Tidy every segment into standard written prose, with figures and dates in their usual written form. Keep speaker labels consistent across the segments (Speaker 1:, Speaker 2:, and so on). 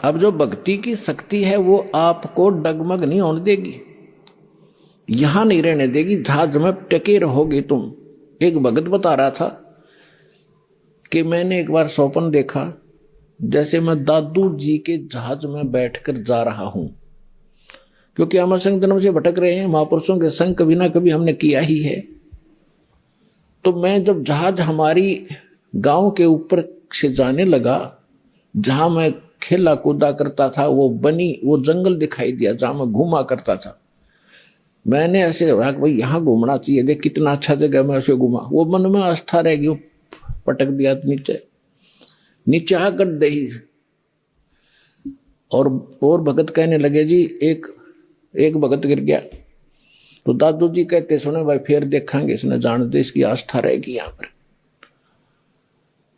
Speaker 1: अब जो भक्ति की शक्ति है वो आपको डगमग नहीं होने देगी, यहां नहीं रहने देगी, जहाज में टके रहोगे तुम। एक भगत बता रहा था कि मैंने एक बार स्वप्न देखा जैसे मैं दादू जी के जहाज में बैठकर जा रहा हूं, क्योंकि हम असंख्य जन्म से भटक रहे हैं, महापुरुषों के संग कभी ना कभी हमने किया ही है। तो मैं जब जहाज हमारी गांव के ऊपर से जाने लगा, जहां मैं खेला कूदा करता था वो जंगल दिखाई दिया जहां मैं घूमा करता था। मैंने ऐसे कहा भाई यहाँ घूमना चाहिए, देख कितना अच्छा जगह, मैं ऐसे घूमा। वो मन में आस्था रह गई, पटक दिया नीचे, नीचे आ गड्ढे ही। और भगत कहने लगे जी एक भगत गिर गया। तो दादू जी कहते सुने भाई फिर देखेंगे, इसने जानते इसकी आस्था रहेगी यहाँ पर।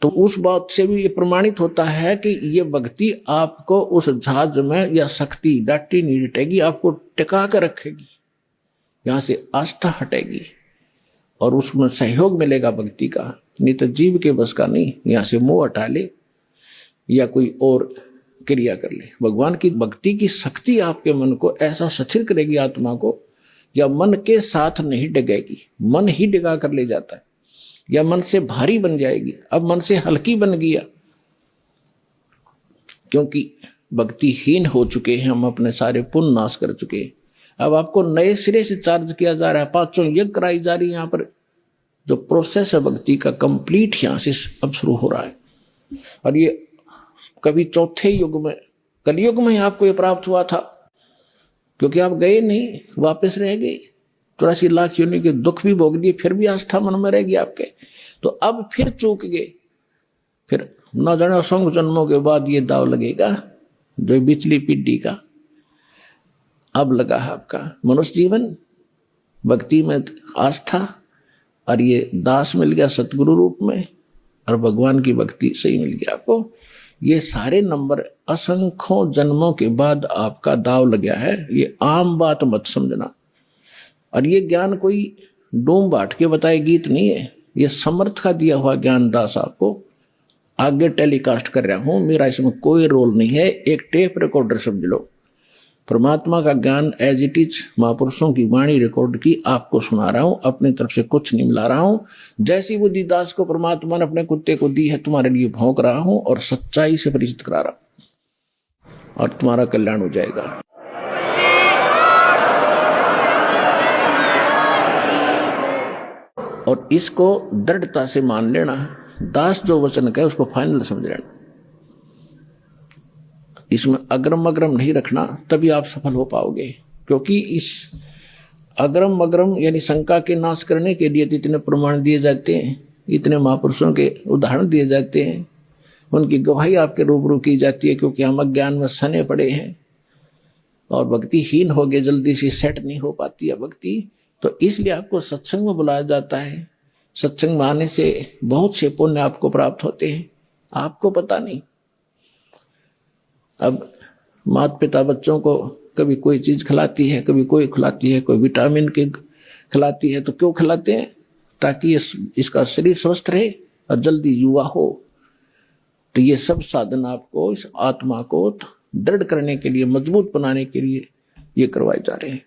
Speaker 1: तो उस बात से भी ये प्रमाणित होता है कि ये भक्ति आपको उस जहाज में या शक्ति डांटी नहीं डटेगी, आपको टिका कर रखेगी, यहां से आस्था हटेगी और उसमें सहयोग मिलेगा भक्ति का। नहीं तो जीव के बस का नहीं, यहां से मोह हटा ले या कोई और क्रिया कर ले। भगवान की भक्ति की शक्ति आपके मन को ऐसा सचिर करेगी, आत्मा को, या मन के साथ नहीं डिगेगी, मन ही डिगा कर ले जाता है, या मन से भारी बन जाएगी। अब मन से हल्की बन गया, क्योंकि भक्तिहीन हो चुके हैं हम, अपने सारे पुण्य नाश कर चुके हैं। अब आपको नए सिरे से चार्ज किया जा रहा है, 500 यज्ञ कराई जा रही है। यहाँ पर जो प्रोसेस है भक्ति का कंप्लीट यहाँ से अब शुरू हो रहा है। और ये कभी चौथे युग में, कलयुग में आपको ये प्राप्त हुआ था, क्योंकि आप गए नहीं, वापस रह गए, 84 लाख योनि के दुख भी भोग दिए, फिर भी आस्था मन में रहेगी आपके। तो अब फिर चूक गए, फिर न जाने असंख्य जन्मों के बाद ये दाव लगेगा जो बिचली पीढ़ी का अब लगा है आपका। मनुष्य जीवन भक्ति में आस्था, और ये दास मिल गया सतगुरु रूप में, और भगवान की भक्ति सही मिल गया आपको। ये सारे नंबर असंख्यों जन्मों के बाद आपका दाव लग गया है, ये आम बात मत समझना। और ये ज्ञान कोई डूम बाट के बताए गीत नहीं है, ये समर्थ का दिया हुआ ज्ञान दास आपको आगे टेलीकास्ट कर रहा हूं, मेरा इसमें कोई रोल नहीं है। एक टेप रिकॉर्डर समझ लो, परमात्मा का ज्ञान एज इट इज महापुरुषों की वाणी रिकॉर्ड की आपको सुना रहा हूं, अपनी तरफ से कुछ नहीं मिला रहा हूं। जैसी बुद्धि दास को परमात्मा ने अपने कुत्ते को दी है, तुम्हारे लिए भौंक रहा हूं और सच्चाई से परिचित करा रहा हूं, और तुम्हारा कल्याण हो जाएगा। और इसको दृढ़ता से मान लेना, दास जो वचन कहे उसको फाइनल समझ लेना, इसमें अग्रम अग्रम नहीं रखना, तभी आप सफल हो पाओगे। क्योंकि इस अग्रम अग्रम यानी शंका के नाश करने के लिए इतने प्रमाण दिए जाते हैं, इतने महापुरुषों के उदाहरण दिए जाते हैं, उनकी गवाही आपके रूबरू की जाती है, क्योंकि हम अज्ञान में सने पड़े हैं और भक्तिहीन हो गए, जल्दी से सेट नहीं हो पाती है भक्ति। तो इसलिए आपको सत्संग में बुलाया जाता है। सत्संग में आने से बहुत से पुण्य आपको प्राप्त होते हैं, आपको पता नहीं। अब माता पिता बच्चों को कभी कोई चीज खिलाती है, कभी कोई खिलाती है, कोई विटामिन के खिलाती है, तो क्यों खिलाते हैं? ताकि इसका शरीर स्वस्थ रहे और जल्दी युवा हो। तो ये सब साधन आपको इस आत्मा को दृढ़ करने के लिए, मजबूत बनाने के लिए ये करवाए जा रहे हैं।